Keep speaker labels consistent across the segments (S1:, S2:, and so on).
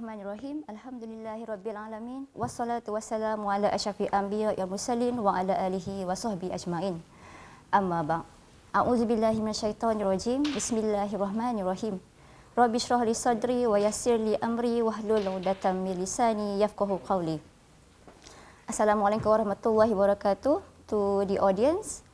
S1: Bismillahirrahmanirrahim. Alhamdulillahirabbil alamin. Wassalatu wassalamu ala asyrafil anbiya wal mursalin wa ala alihi wa sahbihi ajmain. Amma ba'd. A'udzubillahi minasyaitonir rajim. Bismillahirrahmanirrahim. Rabbi shrah li sadri wa yassir li amri wahlul 'uqdatam min lisani yafqahu qawli. Assalamualaikum warahmatullahi wabarakatuh to the audience.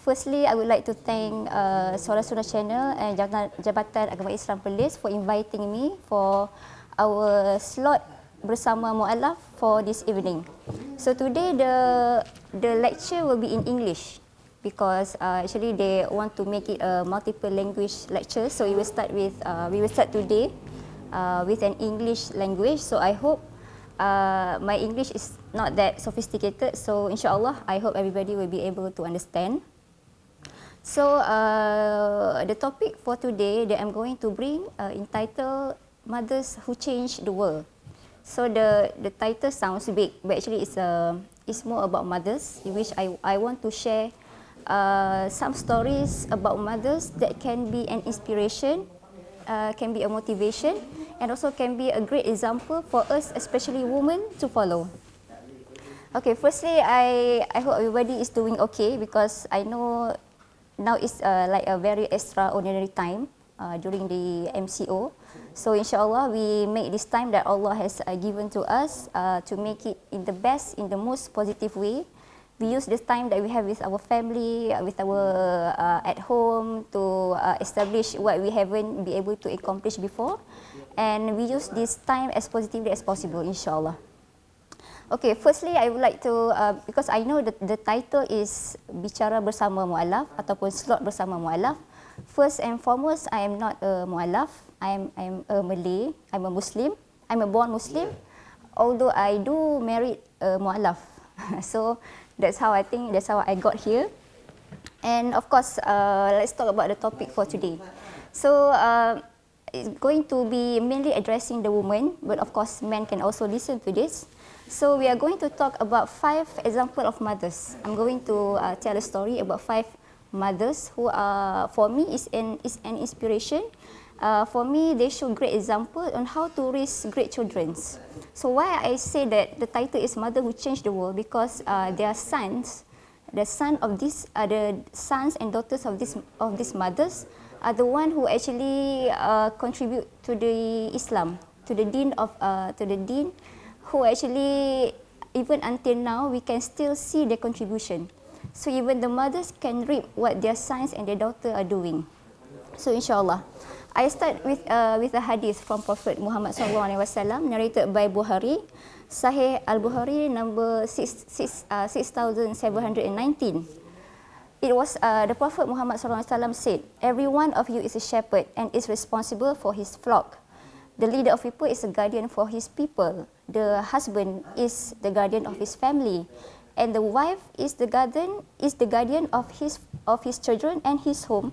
S1: Firstly, I would like to thank Suara Sunnah Channel and Jabatan Agama Islam PERLIS for inviting me for our slot bersama Mu'alaf for this evening. So today the lecture will be in English because actually they want to make it a multiple language lecture. So we will start today with an English language. So I hope my English is not that sophisticated. So inshallah, I hope everybody will be able to understand. So the topic for today that I'm going to bring entitled Mothers Who Changed the World. So the title sounds big, but actually it's more about mothers, in which I want to share some stories about mothers that can be an inspiration, can be a motivation, and also can be a great example for us, especially women, to follow. Okay, firstly, I hope everybody is doing okay, because I know now it's like a very extraordinary time during the MCO. So inshallah, we make this time that Allah has given to us to make it in the best, in the most positive way. We use this time that we have with our family, with our at home, to establish what we haven't been able to accomplish before. And we use this time as positively as possible, inshallah. Okay, firstly, I would like to, because I know that the title is Bicara Bersama Mu'alaf ataupun Slot Bersama Mu'alaf. First and foremost, I am not a Mu'alaf. I'm a Malay. I'm a Muslim. I'm a born Muslim, although I do married a Mu'alaf. So that's how I got here. And of course, let's talk about the topic for today. So it's going to be mainly addressing the women, but of course, men can also listen to this. So we are going to talk about 5 examples of mothers. I'm going to tell a story about 5 mothers who are, for me, is an inspiration. For me, they show great example on how to raise great children. So why I say that the title is Mother Who Changed the World, because their sons, the sons and daughters of these mothers are the one who actually contribute to the Islam, to the deen, who actually, even until now, we can still see their contribution. So even the mothers can reap what their sons and their daughter are doing. So inshallah, I start with a hadith from Prophet Muhammad SAW, narrated by Bukhari, Sahih Al-Bukhari, number 6719. It was the Prophet Muhammad SAW said, "Every one of you is a shepherd and is responsible for his flock. The leader of people is a guardian for his people. The husband is the guardian of his family, and the wife is the guardian of his children and his home,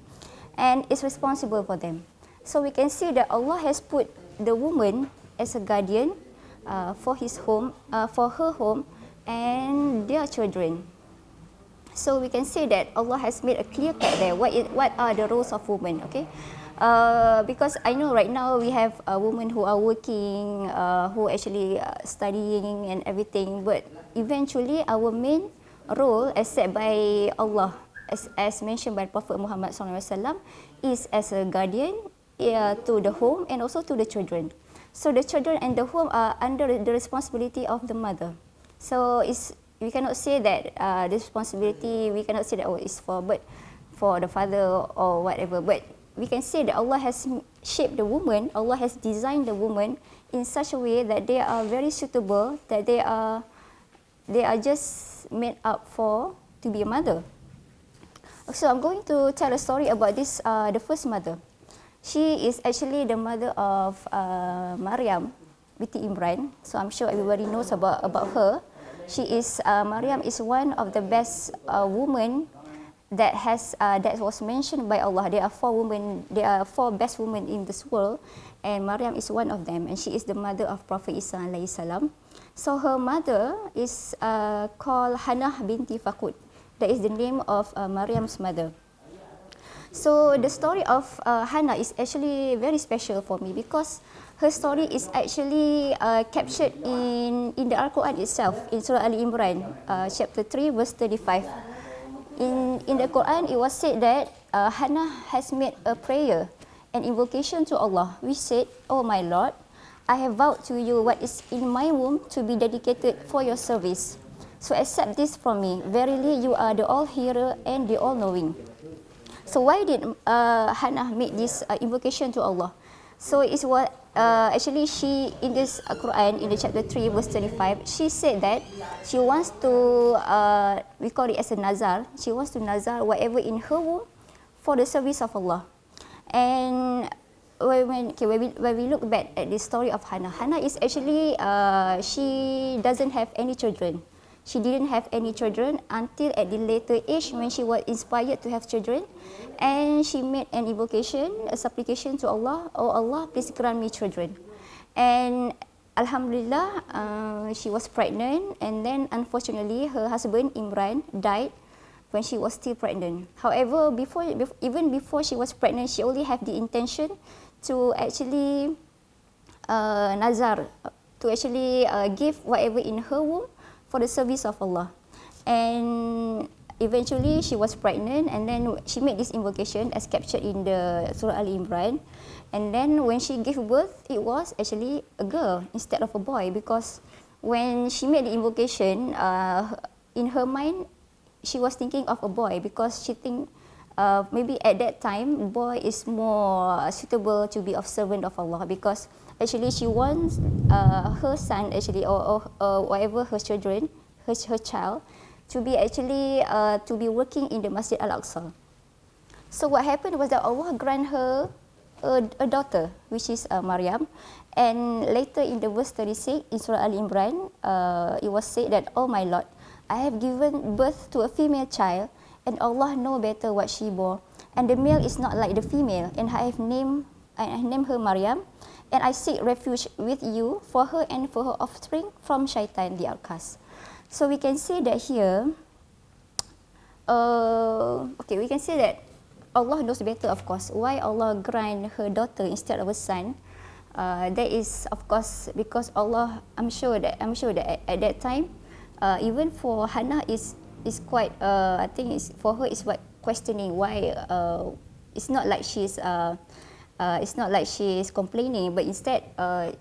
S1: and is responsible for them." So we can see that Allah has put the woman as a guardian for his home, for her home, and their children. So we can say that Allah has made a clear cut there. What are the roles of women? Okay. Because I know right now we have women who are working, who actually studying and everything, but eventually our main role, as said by Allah, as mentioned by Prophet Muhammad SAW, is as a guardian to the home and also to the children. So the children and the home are under the responsibility of the mother. So we cannot say that the responsibility, we cannot say that is for the father or whatever, but we can say that Allah has shaped the woman, Allah has designed the woman in such a way that they are very suitable, that they are just made up to be a mother. So I'm going to tell a story about this, the first mother. She is actually the mother of Maryam binti Imran. So I'm sure everybody knows about her. Maryam is one of the best women that was mentioned by Allah. There are 4 women. There are 4 best women in this world, and Maryam is one of them. And she is the mother of Prophet Isa alayhi salam. So her mother is called Hannah binti Fakut. That is the name of Maryam's mother. So the story of Hannah is actually very special for me, because her story is actually captured in the Al-Quran itself, in Surah Ali Imran, chapter 3, verse 35. In the Quran, it was said that Hannah has made a prayer, an invocation to Allah, which said, "Oh my Lord, I have vowed to you what is in my womb to be dedicated for your service. So accept this from me. Verily, you are the all-hearer and the all-knowing." So why did Hannah make this invocation to Allah? So it's what actually she, in this Quran, in the chapter 3, verse 25, she said that she wants to, we call it as a nazar, she wants to nazar whatever in her womb for the service of Allah. And when we look back at the story of Hannah, Hannah is actually, she doesn't have any children. She didn't have any children until at the later age when she was inspired to have children, and she made an invocation, a supplication to Allah, "Oh Allah, please grant me children." And Alhamdulillah, she was pregnant, and then unfortunately her husband Imran died when she was still pregnant. However, even before she was pregnant, she only had the intention to actually nazar, to actually give whatever in her womb for the service of Allah. And eventually she was pregnant, and then she made this invocation as captured in the Surah Ali Imran. And then when she gave birth, it was actually a girl instead of a boy, because when she made the invocation, in her mind she was thinking of a boy, because she think maybe at that time boy is more suitable to be of servant of Allah, because actually she wants her son actually, or whatever her children, her child, to be actually to be working in the Masjid Al-Aqsa. So what happened was that Allah grant her a daughter, which is Maryam. And later in the verse 36 in Surah Al Imran, it was said that, "Oh my Lord, I have given birth to a female child, and Allah know better what she bore. And the male is not like the female, and I have named her Maryam. And I seek refuge with you for her and for her offspring from Shaitan the outcast." So we can say that here, we can say that Allah knows better, of course, why Allah grant her daughter instead of a son. That is, of course, because Allah, I'm sure that at that time, even for Hannah is quite, I think it's, for her is what questioning why. It's not like she's complaining, but instead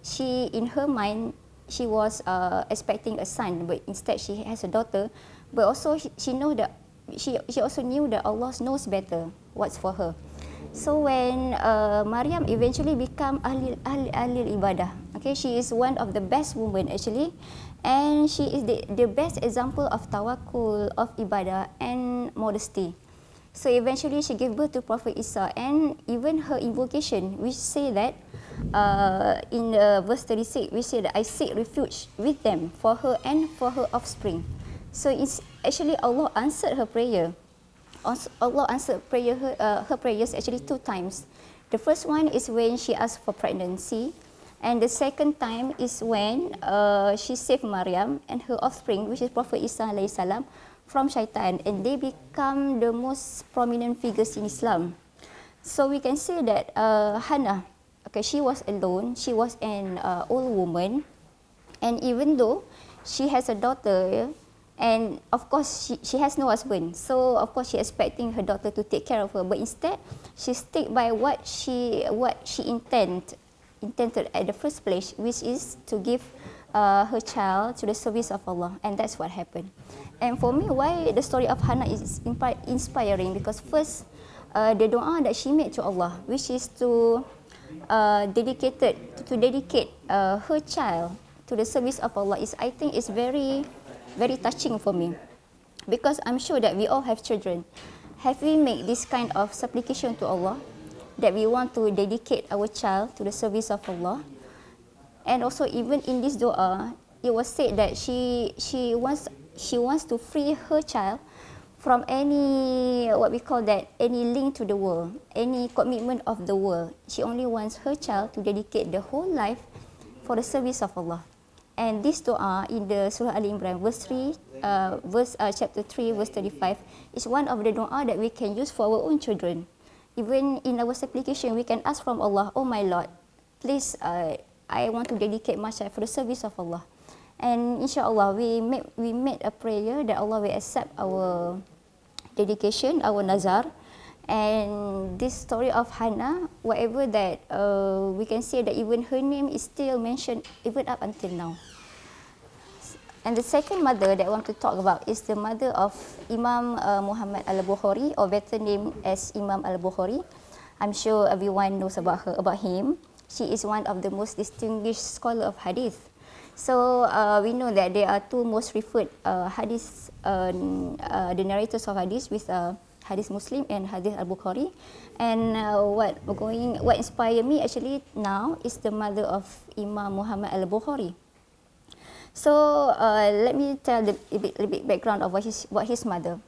S1: she, in her mind, she was expecting a son, but instead she has a daughter. But also she also knew that Allah knows better what's for her. So when Maryam eventually become ahli ibadah, okay, she is one of the best women actually, and she is the best example of tawakkul, of ibadah and modesty. So eventually she gave birth to Prophet Isa, and even her invocation, which say that in verse 36, we say that I seek refuge with them for her and for her offspring. So it's actually Allah answered her prayer. Allah answered her prayers actually 2 times. The first one is when she asked for pregnancy, and the second time is when she saved Maryam and her offspring, which is Prophet Isa alayhi salam, from Shaitan, and they become the most prominent figures in Islam. So we can say that Hannah, okay, she was alone, she was an old woman, and even though she has a daughter, and of course she has no husband, so of course she expecting her daughter to take care of her, but instead she stick by what she intended at the first place, which is to give her child to the service of Allah, and that's what happened. And for me, why the story of Hannah is inspiring, because first, the dua that she made to Allah, which is to dedicate her child to the service of Allah, is, I think, is very, very touching for me, because I'm sure that we all have children. Have we made this kind of supplication to Allah, that we want to dedicate our child to the service of Allah? And also, even in this dua, it was said that she wants to free her child from any, what we call that, any link to the world, any commitment of the world. She only wants her child to dedicate the whole life for the service of Allah. And this dua in the Surah Al Imran, chapter 3, verse 35, is one of the dua that we can use for our own children. Even in our supplication, we can ask from Allah, "Oh my Lord, please I want to dedicate myself for the service of Allah. And insyaAllah, we made a prayer that Allah will accept our dedication, our nazar. And this story of Hannah, whatever that we can say that even her name is still mentioned even up until now. And the second mother that I want to talk about is the mother of Imam Muhammad al-Bukhari, or better named as Imam al-Bukhari. I'm sure everyone knows about him. She is one of the most distinguished scholar of hadith. So we know that there are two most referred hadith, the narrators of hadith with Hadith Muslim and Hadith Al-Bukhari. And what inspired me actually now is the mother of Imam Muhammad al-Bukhari. So let me tell a bit background of what his mother.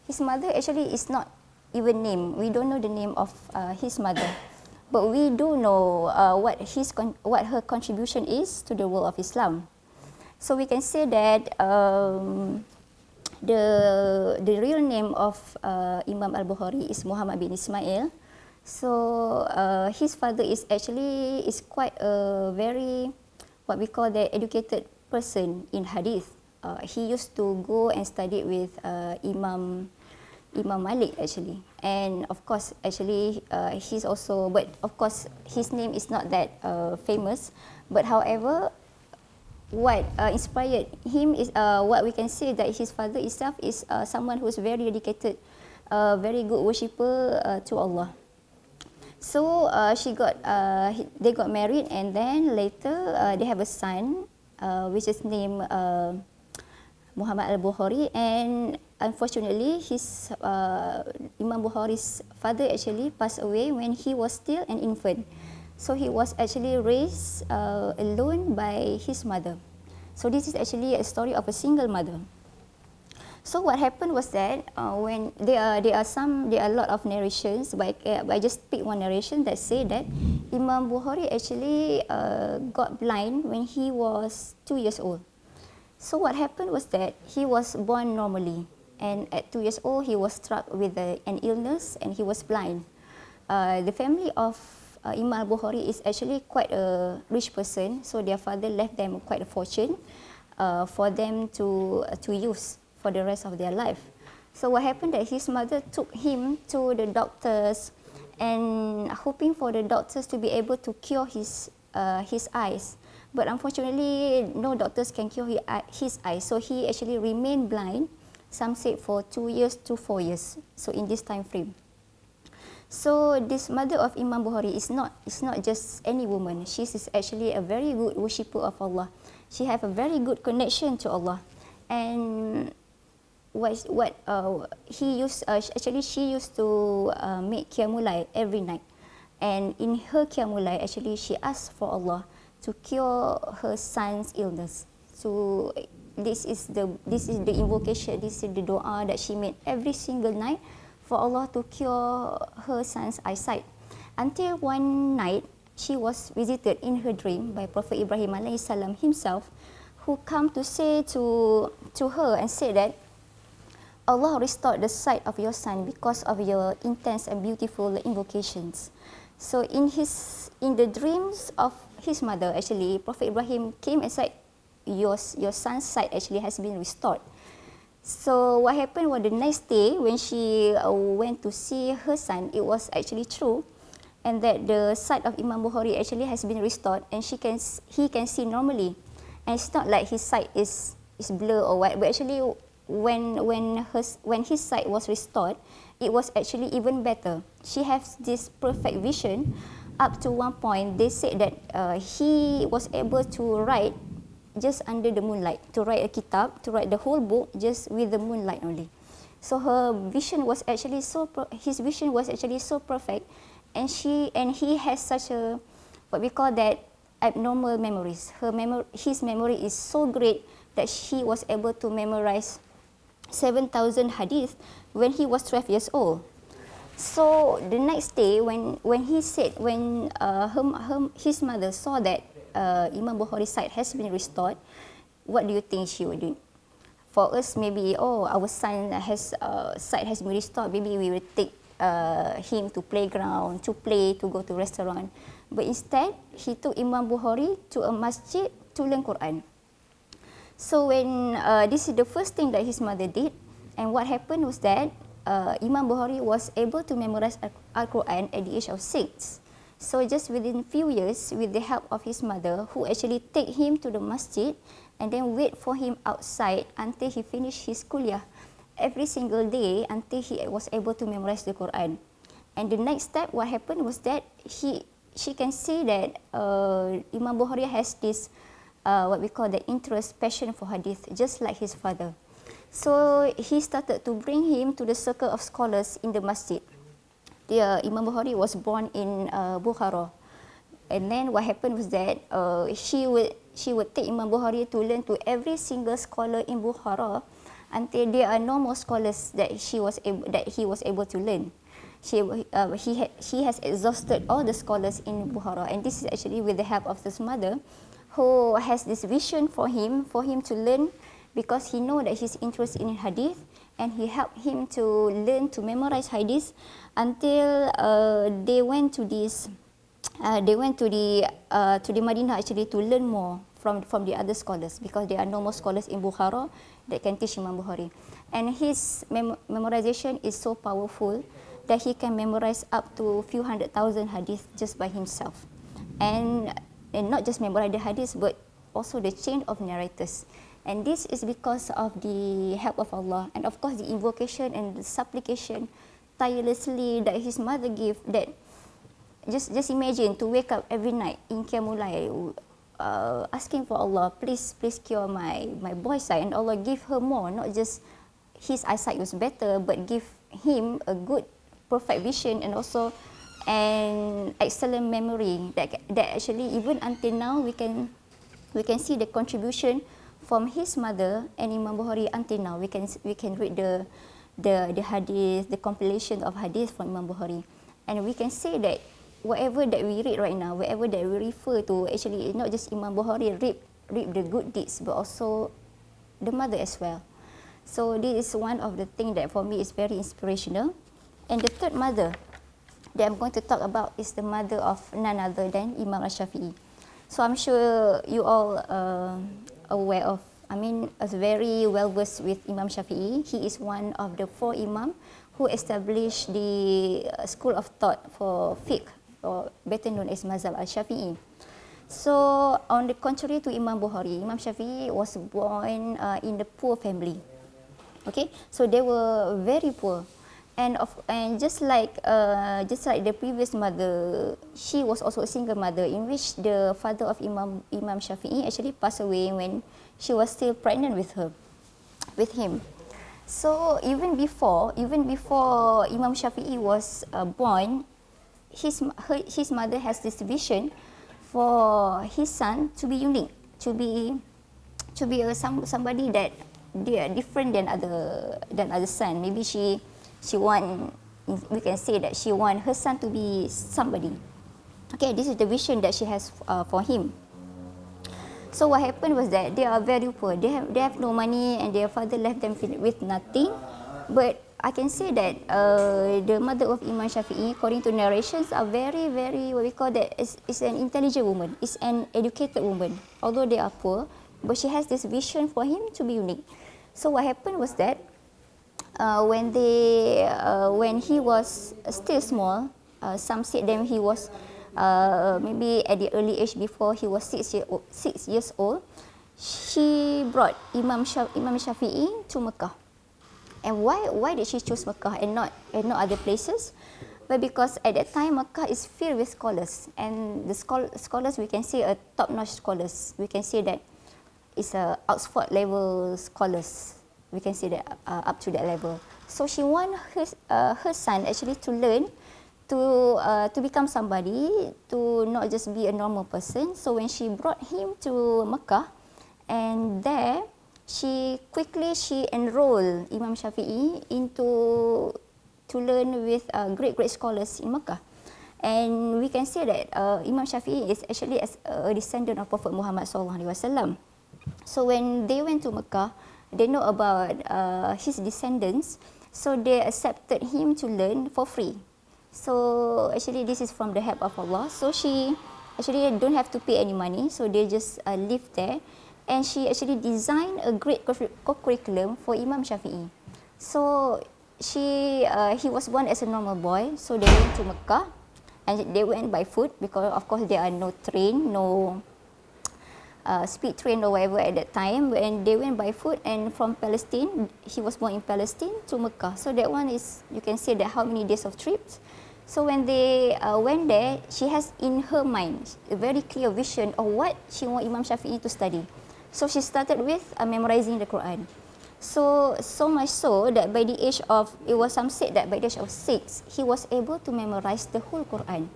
S1: His mother actually is not even named. We don't know the name of his mother, but we do know what her contribution is to the world of Islam. So we can say that the real name of Imam al-Bukhari is Muhammad bin Ismail. So his father is quite a very, what we call the educated person in hadith. He used to go and study with Imam Malik actually, and of course actually he's also, but of course his name is not that famous. But however, what inspired him is what we can say that his father itself is someone who is very dedicated, very good worshipper to Allah. So they got married, and then later they have a son which is named Muhammad al-Bukhari. And unfortunately, his Imam Bukhari's father actually passed away when he was still an infant. So he was actually raised alone by his mother. So this is actually a story of a single mother. So what happened was that when there are a lot of narrations, but I just pick one narration that say that Imam Bukhari actually got blind when he was 2 years old. So what happened was that he was born normally, and at 2 years old he was struck with an illness and he was blind. The family of Imam Bukhari is actually quite a rich person, so their father left them quite a fortune for them to use for the rest of their life. So what happened that his mother took him to the doctors and hoping for the doctors to be able to cure his eyes. But unfortunately, no doctors can cure his eyes. So he actually remained blind, some said for 2 years to 4 years. So in this time frame. So this mother of Imam Bukhari is not just any woman. She is actually a very good worshipper of Allah. She have a very good connection to Allah. And she used to make qiyamul every night, and in her qiyamul actually she asked for Allah to cure her son's illness. So this is the invocation, this is the dua that she made every single night for Allah to cure her son's eyesight. Until one night she was visited in her dream by Prophet Ibrahim alayhi salam himself, who come to say to her and say that Allah restored the sight of your son because of your intense and beautiful invocations. So in the dreams of his mother, actually, Prophet Ibrahim came and said, your son's sight actually has been restored. So what happened was the next day when she went to see her son, it was actually true, and that the sight of Imam Bukhari actually has been restored, and he can see normally. And it's not like his sight is blur or what, but actually when his sight was restored, it was actually even better. She has this perfect vision. Up to one point, they said that he was able to write just under the moonlight, to write a kitab, to write the whole book just with the moonlight only. So his vision was actually so perfect, and he has such a, what we call that, abnormal memories. His memory is so great that he was able to memorize 7,000 hadith when he was 12 years old. So the next day, when his mother saw that Imam Bukhari's sight has been restored, what do you think she would do? For us, maybe, our son sight has been restored, maybe we will take him to playground, to play, to go to restaurant. But instead, he took Imam Bukhari to a masjid to learn Quran. So when this is the first thing that his mother did, and what happened was that Imam Bukhari was able to memorize Al-Quran at the age of 6. So just within few years, with the help of his mother, who actually take him to the masjid and then wait for him outside until he finished his kuliah every single day until he was able to memorize the Quran. And the next step, what happened was that she can see that Imam Bukhari has this what we call the interest, passion for hadith, just like his father. So he started to bring him to the circle of scholars in the masjid. Imam Bukhari was born in Bukhara, and then what happened was that she would take Imam Bukhari to learn to every single scholar in Bukhara until there are no more scholars that he was able to learn. He has exhausted all the scholars in Bukhara, and this is actually with the help of his mother, who has this vision for him to learn, because he know that he's interested in hadith, and he helped him to learn to memorize hadith until they went to the Madinah actually to learn more from the other scholars, because there are no more scholars in Bukhara that can teach Imam Bukhari. And his memorization is so powerful that he can memorize up to few 100,000 hadith just by himself, and not just memorize the hadith but also the chain of narrators. And this is because of the help of Allah, and of course the invocation and the supplication tirelessly that his mother gave. That just imagine to wake up every night in Qiyamul asking for Allah, please cure my boy's eye, and Allah give her more. Not just his eyesight was better, but give him a good, perfect vision, and also an excellent memory. That actually even until now we can see the contribution from his mother and Imam Bukhari until now. We can read the hadith, the compilation of hadith from Imam Bukhari, and we can say that whatever that we read right now, whatever that we refer to, actually not just Imam Bukhari reap the good deeds, but also the mother as well. So this is one of the things that for me is very inspirational. And the third mother that I'm going to talk about is the mother of none other than Imam Shafi'i. So I'm sure you all aware of, is very well versed with Imam Shafi'i. He is one of the 4 Imam who established the school of thought for fiqh, or better known as Mazhab al-Shafi'i. So on the contrary to Imam Bukhari, Imam Shafi'i was born in the poor family. Okay, so they were very poor, and just like the previous mother, she was also a single mother, in which the father of Imam Shafi'i actually passed away when she was still pregnant with him. So even before Imam Shafi'i was born, his mother has this vision for his son to be unique, to be somebody that they are different than other son. Maybe she want, we can say that she want her son to be somebody. Okay, this is the vision that she has for him. So what happened was that they are very poor. They have no money, and their father left them with nothing. But I can say that the mother of Imam Shafi'i, according to narrations, are very, very, what we call that, is an intelligent woman, is an educated woman. Although they are poor, but she has this vision for him to be unique. So what happened was that when he was still small, some said that he was maybe at the early age, before he was 6 years old, she brought Imam Shafi'i to Mecca. And why did she choose Mecca and not other places? But because at that time Mecca is filled with scholars, and the scholars, we can say, are top-notch scholars. We can say that it's a Oxford level scholars. We can say that up to that level. So she want her son actually to learn to become somebody, to not just be a normal person. So when she brought him to Mecca, and there she quickly enrolled Imam Shafi'i to learn with great scholars in Mecca. And we can say that Imam Shafi'i is actually a descendant of Prophet Muhammad SAW. So when they went to Mecca, they know about his descendants. So they accepted him to learn for free. So actually this is from the help of Allah. So she actually don't have to pay any money. So they just live there. And she actually designed a great curriculum for Imam Shafi'i. So he was born as a normal boy. So they went to Mecca and they went by foot because of course there are no train, no speed train or whatever at that time, and they went by foot. And from Palestine, he was born in Palestine, to Mecca. So that one is, you can say that how many days of trips. So when they went there, she has in her mind a very clear vision of what she want Imam Shafi'i to study. So she started with memorizing the Quran. So much so that by the age of, it was some said that by the age of 6, he was able to memorize the whole Quran.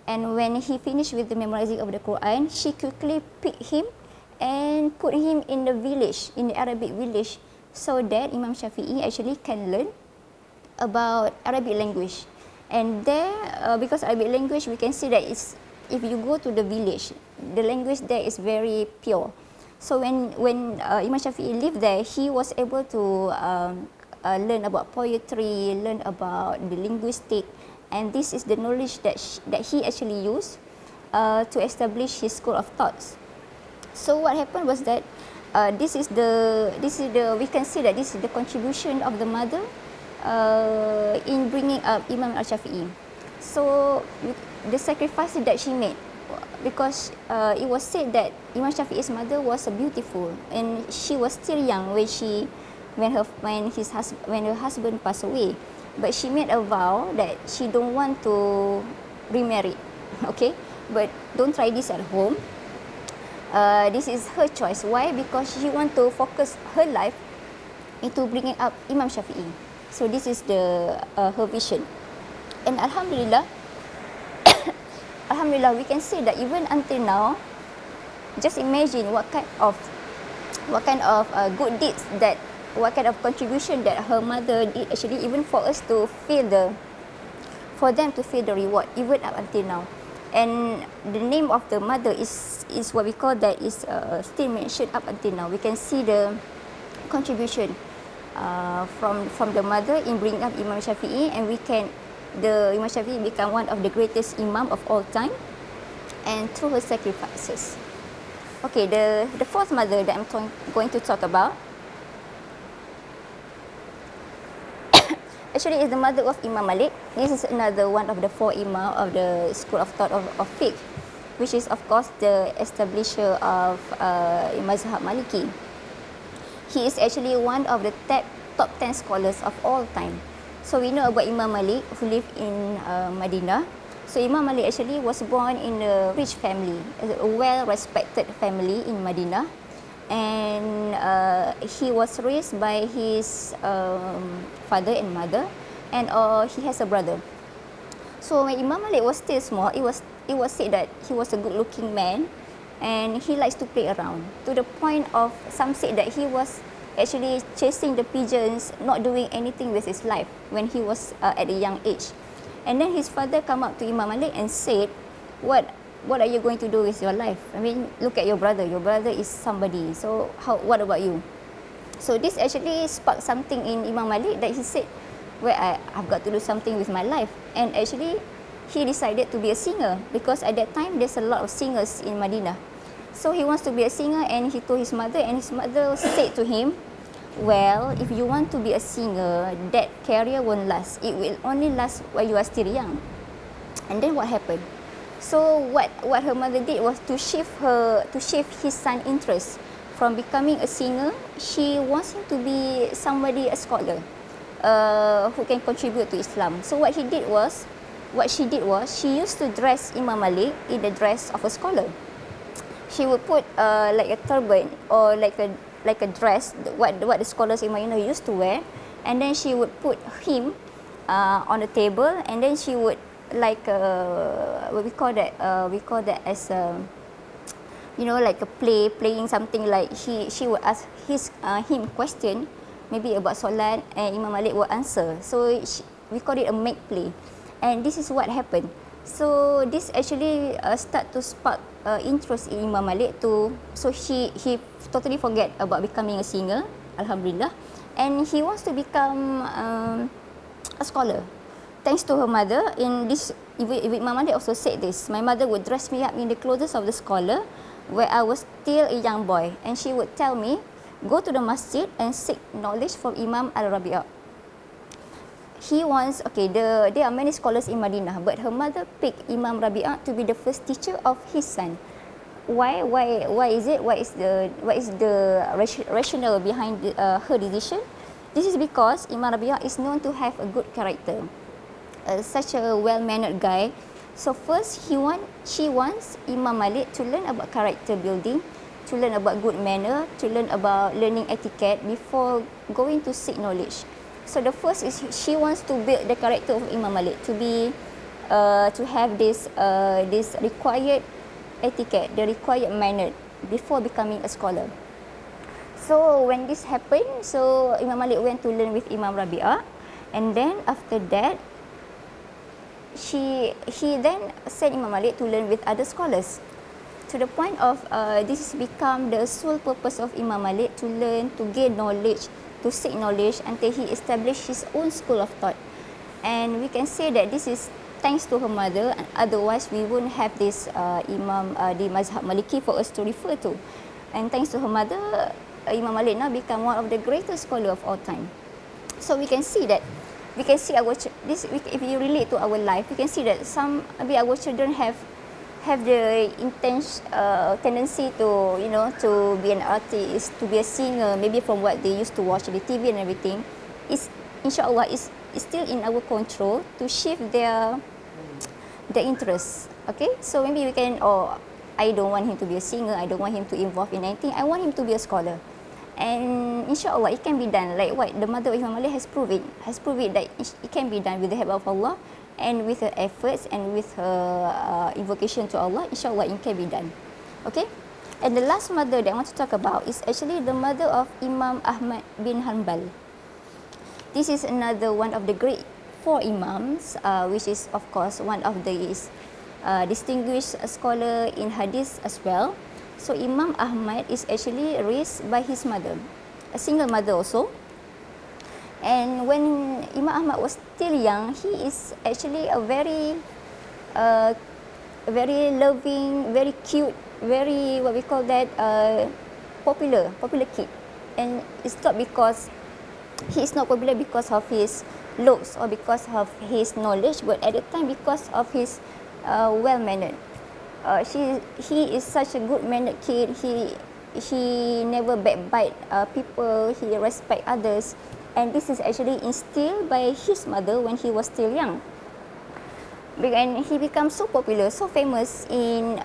S1: And when he finished with the memorizing of the Quran, she quickly picked him and put him in the village, in the Arabic village, so that Imam Shafi'i actually can learn about Arabic language. And there, because Arabic language, we can see that it's, if you go to the village, the language there is very pure. So when Imam Shafi'i lived there, he was able to learn about poetry, learn about the linguistic, and this is the knowledge that he actually used to establish his school of thoughts. So what happened was that this is the we can see that this is the contribution of the mother in bringing up Imam al-Shafi'i. So the sacrifice that she made, because it was said that Imam Shafi'i's mother was beautiful and she was still young when her husband passed away. But she made a vow that she don't want to remarry. Okay, but don't try this at home. This is her choice. Why? Because she want to focus her life into bringing up Imam Shafi'i. So this is her vision. And Alhamdulillah, Alhamdulillah, we can see that even until now, just imagine what kind of good deeds that, what kind of contribution that her mother did actually, even for us to feel for them to feel the reward, even up until now. And the name of the mother is what we call that is still mentioned up until now. We can see the contribution from the mother in bringing up Imam Shafi'i, and the Imam Shafi'i become one of the greatest imam of all time, and through her sacrifices. Okay, the fourth mother that I'm going to talk about actually is the mother of Imam Malik. This is another one of the 4 imam of the school of thought of fiqh, which is of course the establisher of Mazhab Maliki. He is actually one of the top 10 scholars of all time. So we know about Imam Malik, who lived in Madinah. So Imam Malik actually was born in a rich family, a well-respected family in Madinah. And he was raised by his father and mother, and he has a brother. So when Imam Malik was still small, it was said that he was a good-looking man, and he likes to play around, to the point of some said that he was actually chasing the pigeons, not doing anything with his life when he was at a young age. And then his father come up to Imam Malik and said, what are you going to do with your life? I mean, look at your brother is somebody, so what about you? So this actually sparked something in Imam Malik, that he said, well, I've got to do something with my life. And actually he decided to be a singer, because at that time there's a lot of singers in Madinah. So he wants to be a singer, and he told his mother, and his mother said to him, well, if you want to be a singer, that career won't last. It will only last while you are still young. And then what happened? So what her mother did was to shift his son's interest from becoming a singer. She wants him to be somebody, a scholar, who can contribute to Islam. So what she did was, she used to dress Imam Malik in the dress of a scholar. She would put like a turban or like a dress, what the scholars in Madinah used to wear, and then she would put him on the table, and then she would like we call that as like a playing something, like she would ask him question, maybe about solat, and Imam Malik will answer. So we call it a make play, and this is what happened. So this actually start to spark interest in Imam Malik so he totally forget about becoming a singer, Alhamdulillah, and he wants to become a scholar. Thanks to her mother, in this, even my mother also said this. My mother would dress me up in the clothes of the scholar, where I was still a young boy, and she would tell me, go to the masjid and seek knowledge from Imam Al-Rabi'ah. He wants, okay, there are many scholars in Madinah, but her mother picked Imam Rabi'ah to be the first teacher of his son. Why is it? What is the rationale behind her decision? This is because Imam Rabi'ah is known to have a good character, such a well-mannered guy. So first, she wants Imam Malik to learn about character building, to learn about good manner, to learn about learning etiquette before going to seek knowledge. So the first is she wants to build the character of Imam Malik to be, to have this required etiquette, the required manner before becoming a scholar. So when this happened, so Imam Malik went to learn with Imam Rabi'ah, and then after that, he then sent Imam Malik to learn with other scholars, to the point of this has become the sole purpose of Imam Malik, to learn, to gain knowledge, to seek knowledge until he established his own school of thought. And we can say that this is thanks to her mother, and otherwise we wouldn't have this Imam di Mazhab Maliki for us to refer to. And thanks to her mother, Imam Malik now become one of the greatest scholar of all time. So we can see that, we can see if you relate to our life, we can see that maybe our children have the intense tendency to, you know, to be an artist, to be a singer, maybe from what they used to watch on the TV and everything. Inshallah, is still in our control to shift their interests. Okay, so maybe we can, I don't want him to be a singer, I don't want him to involve in anything, I want him to be a scholar. And inshallah it can be done, like what the mother of Imam Malik has proved that it can be done with the help of Allah, and with her efforts and with her invocation to Allah, inshallah it can be done. Okay, and the last mother that I want to talk about is actually the mother of Imam Ahmad bin Hanbal. This is another one of the great four imams, which is of course one of the distinguished scholar in hadith as well. So Imam Ahmad is actually raised by his mother, a single mother also. And when Imam Ahmad was still young, he is actually a very loving, very cute, very, what we call that, popular kid. And it's not because he is not popular because of his looks or because of his knowledge, but at the time because of his well-mannered. He is such a good-mannered kid. He never backbite people. He respect others, and this is actually instilled by his mother when he was still young. And he becomes so popular, so famous in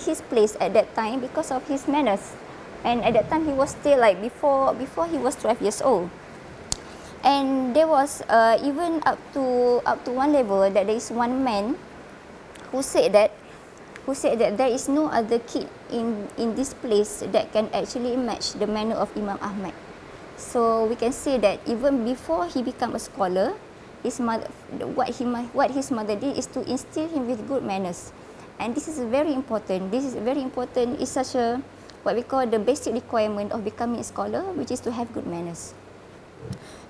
S1: his place at that time because of his manners. And at that time he was still like before he was 12 years old. And there was even up to one level that there is one man who said that there is no other kid in this place that can actually match the manner of Imam Ahmad. So we can say that even before he became a scholar, his mother, what his mother did is to instill him with good manners. And this is very important. It's such a, what we call the basic requirement of becoming a scholar, which is to have good manners.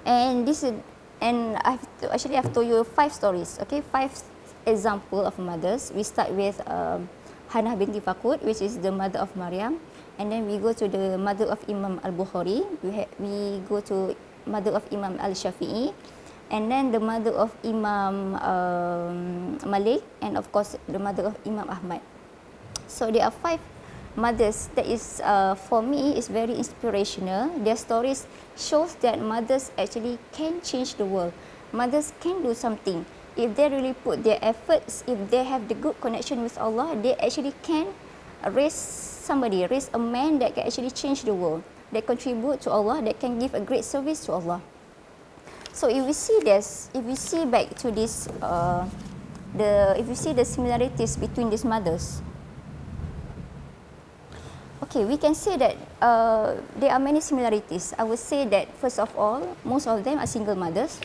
S1: And I've told you 5 stories, okay, 5 example of mothers. We start with Hannah binti Fakud, which is the mother of Maryam, and then we go to the mother of Imam Al-Bukhari, we go to mother of Imam Al-Shafi'i, and then the mother of Imam Malik, and of course the mother of Imam Ahmad. So there are 5 mothers that is, for me, is very inspirational. Their stories shows that mothers actually can change the world. Mothers can do something. If they really put their efforts, if they have the good connection with Allah, they actually can raise a man that can actually change the world, that contribute to Allah, that can give a great service to Allah. So if we see this, if we see back to this, if we see the similarities between these mothers, okay, we can say that there are many similarities. I would say that first of all, most of them are single mothers.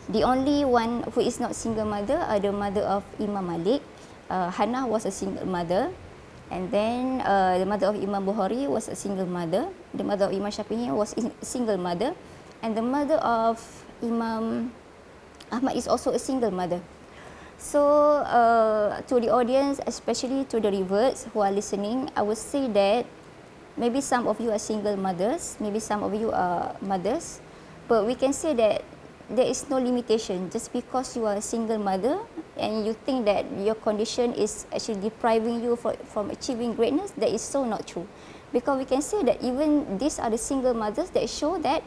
S1: The only one who is not single mother are the mother of Imam Malik. Hannah was a single mother. And then the mother of Imam Bukhari was a single mother. The mother of Imam Shafi'i was a single mother. And the mother of Imam Ahmad is also a single mother. So to the audience, especially to the reverts who are listening, I would say that maybe some of you are single mothers, maybe some of you are mothers, but we can say that there is no limitation. Just because you are a single mother and you think that your condition is actually depriving you from achieving greatness, that is so not true. Because we can say that even these are the single mothers that show that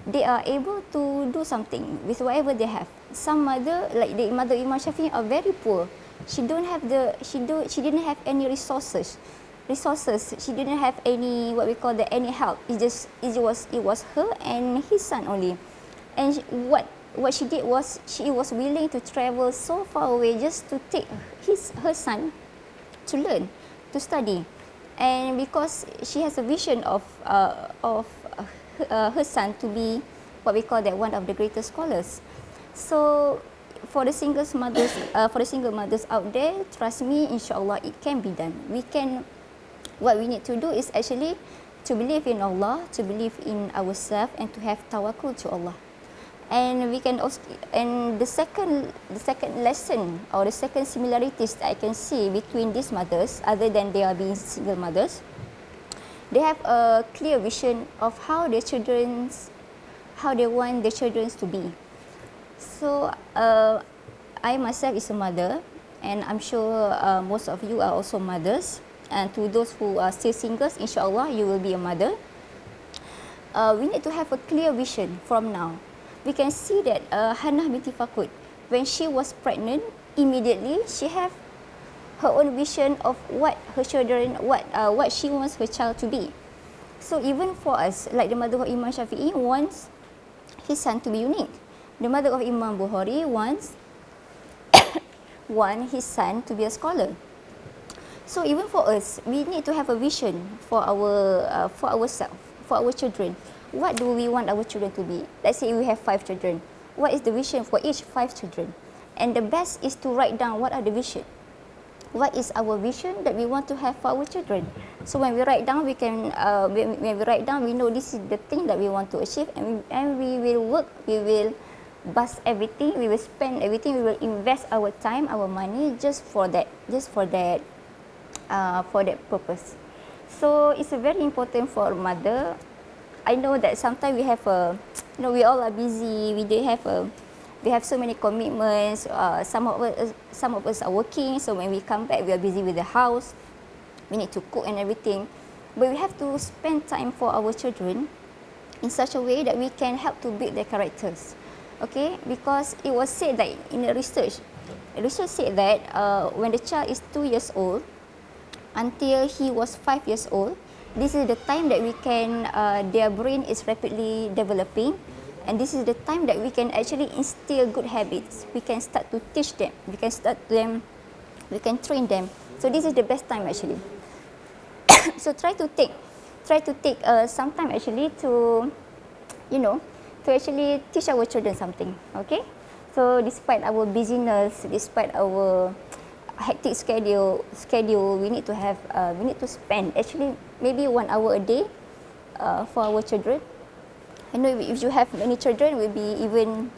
S1: they are able to do something with whatever they have. Some mother, like the mother Imam Shafi'i, are very poor. She didn't have any resources. She didn't have any, what we call the, any help. It was her and his son only. And what she did was she was willing to travel so far away just to take her son to learn, to study. And because she has a vision of her son to be what we call that one of the greatest scholars. So for the single mothers out there, trust me, inshallah it can be done. What we need to do is actually to believe in Allah, to believe in ourselves, and to have tawakkul to Allah. And we can also, and the second lesson or the second similarities that I can see between these mothers, other than they are being single mothers, they have a clear vision of how they want their children to be. So I myself is a mother, and I'm sure most of you are also mothers. And to those who are still singles, inshallah you will be a mother. We need to have a clear vision from now. We can see that Hannah binti Fakud, when she was pregnant, immediately she have her own vision of what her children, what she wants her child to be. So even for us, like the mother of Imam Shafi'i wants his son to be unique. The mother of Imam Bukhari wants his son to be a scholar. So even for us, we need to have a vision for ourselves, for our children. What do we want our children to be? Let's say we have 5 children. What is the vision for each 5 children? And the best is to write down what are the vision. What is our vision that we want to have for our children? So when we write down, we know this is the thing that we want to achieve, and we will work, we will bust everything, we will spend everything, we will invest our time, our money just for that purpose. So it's very important for a mother. I know that sometimes we have we all are busy. We have so many commitments. Some of us are working, so when we come back, we are busy with the house. We need to cook and everything, but we have to spend time for our children in such a way that we can help to build their characters. Okay, because it was said that in the research said that when the child is 2 years old until he was 5 years old, this is the time that we can, their brain is rapidly developing, and this is the time that we can actually instill good habits. We can start to teach them, we can train them. So this is the best time actually. So try to take some time actually to actually teach our children something. Okay, so despite our busyness, despite our hectic schedule, we need to spend actually maybe 1 hour a day for our children. I know if you have many children, it will be even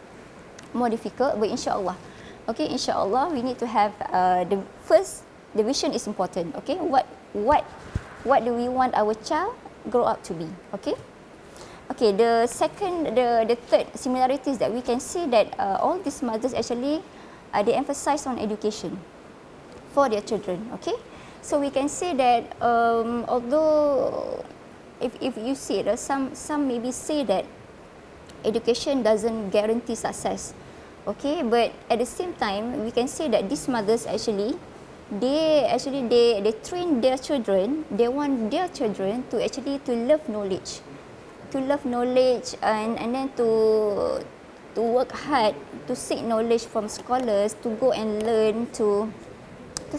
S1: more difficult, but inshallah, okay, inshallah we need to have the vision is important. Okay, what do we want our child grow up to be? Okay. Okay, the third similarities that we can see that all these mothers actually they emphasize on education for their children. Okay, so we can say that although if you see it, some maybe say that education doesn't guarantee success. Okay, but at the same time we can say that these mothers actually they train their children. They want their children to love knowledge, and then to work hard, to seek knowledge from scholars, to go and learn, to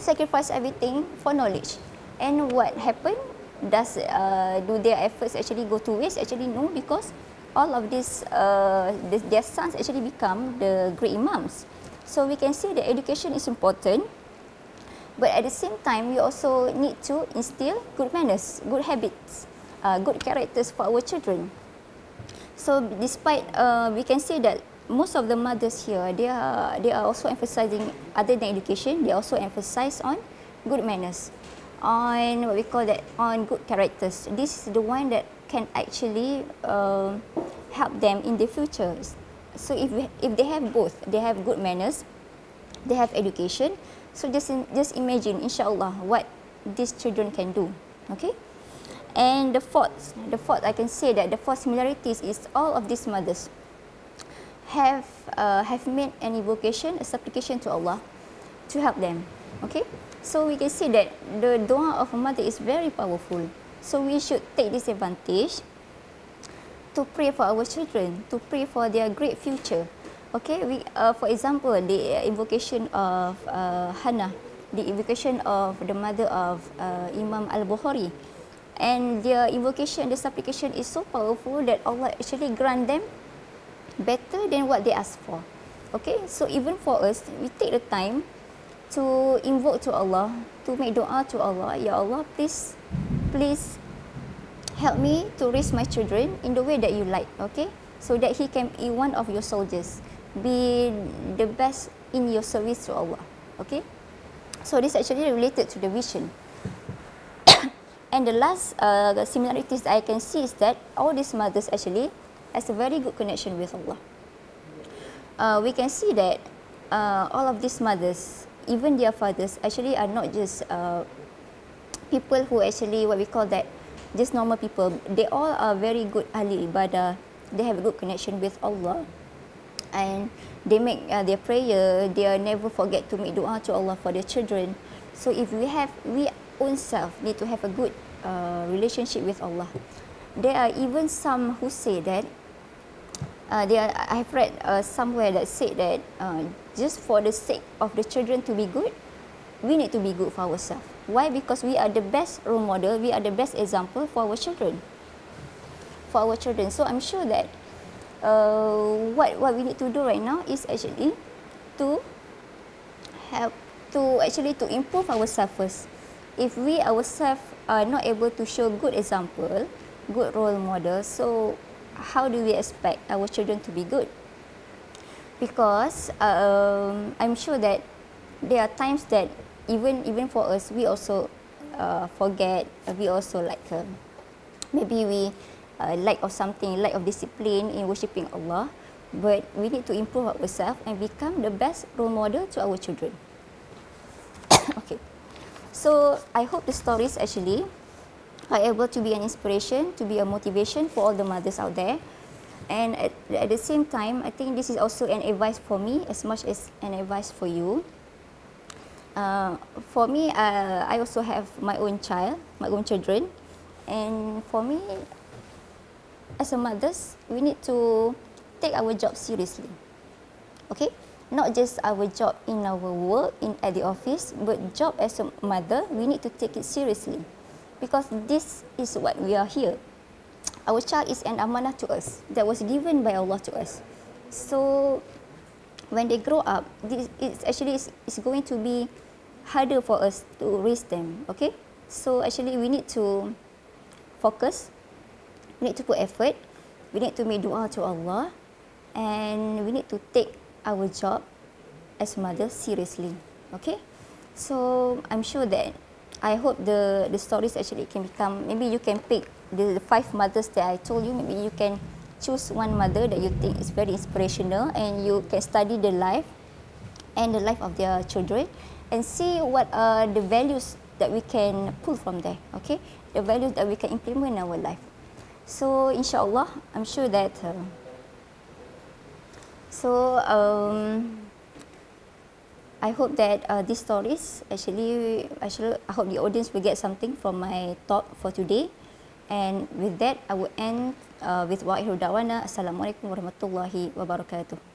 S1: sacrifice everything for knowledge. And what happened? Do their efforts actually go to waste? Actually no, because all of these their sons actually become the great imams. So we can see that education is important. But at the same time, we also need to instill good manners, good habits, good characters for our children. So despite we can say that most of the mothers here, they are also emphasizing, other than education, they also emphasize on good manners, on what we call that, on good characters. This is the one that can actually help them in the future. So if they have both, they have good manners, they have education. So just imagine, inshallah, what these children can do. Okay. And the fourth, I can say that the fourth similarities is all of these mothers have made an invocation, a supplication to Allah to help them. Okay, so we can see that the dua of a mother is very powerful. So we should take this advantage to pray for our children, to pray for their great future. Okay, for example, the invocation of Hannah, the invocation of the mother of Imam Al-Bukhari. And their invocation, the supplication is so powerful that Allah actually grant them better than what they ask for. Okay, so even for us, we take the time to invoke to Allah, to make dua to Allah. Ya Allah, please help me to raise my children in the way that you like. Okay, so that he can be one of your soldiers, be the best in your service to Allah. Okay, so this actually related to the vision. And the last similarities that I can see is that all these mothers actually has a very good connection with Allah. We can see that all of these mothers, even their fathers, actually are not just people who actually, what we call that, just normal people. They all are very good ahli ibadah. They have a good connection with Allah, and they make their prayer. They never forget to make dua to Allah for their children. So if we own self need to have a good relationship with Allah. There are even some who say that I have read somewhere that said that just for the sake of the children to be good, we need to be good for ourselves. Why? Because we are the best role model, we are the best example for our children. So I'm sure that what we need to do right now is actually to help to improve ourselves first. If we ourselves are not able to show good example, good role model, so how do we expect our children to be good? Because I'm sure that there are times that even for us, we also forget, we also maybe we lack of something, lack of discipline in worshipping Allah, but we need to improve ourselves and become the best role model to our children. Okay. So I hope the stories actually are able to be an inspiration, to be a motivation for all the mothers out there. And at the same time, I think this is also an advice for me as much as an advice for you. For me, I also have my own children. And for me, as a mothers, we need to take our job seriously. Okay? Not just our job in our work, at the office, but job as a mother, we need to take it seriously. Because this is what we are here. Our child is an amanah to us, that was given by Allah to us. So, when they grow up, it's going to be harder for us to raise them, okay? So, actually, we need to focus, we need to put effort, we need to make dua to Allah, and we need to take our job as mother seriously, okay? So I'm sure that I hope the stories actually can become, maybe you can pick the 5 mothers that I told you, maybe you can choose one mother that you think is very inspirational and you can study the life and the life of their children and see what are the values that we can pull from there, okay? The values that we can implement in our life. So inshallah, I'm sure that I hope that these stories actually, I hope the audience will get something from my talk for today. And with that, I will end with wa'ihul da'wana. Assalamualaikum warahmatullahi wabarakatuh.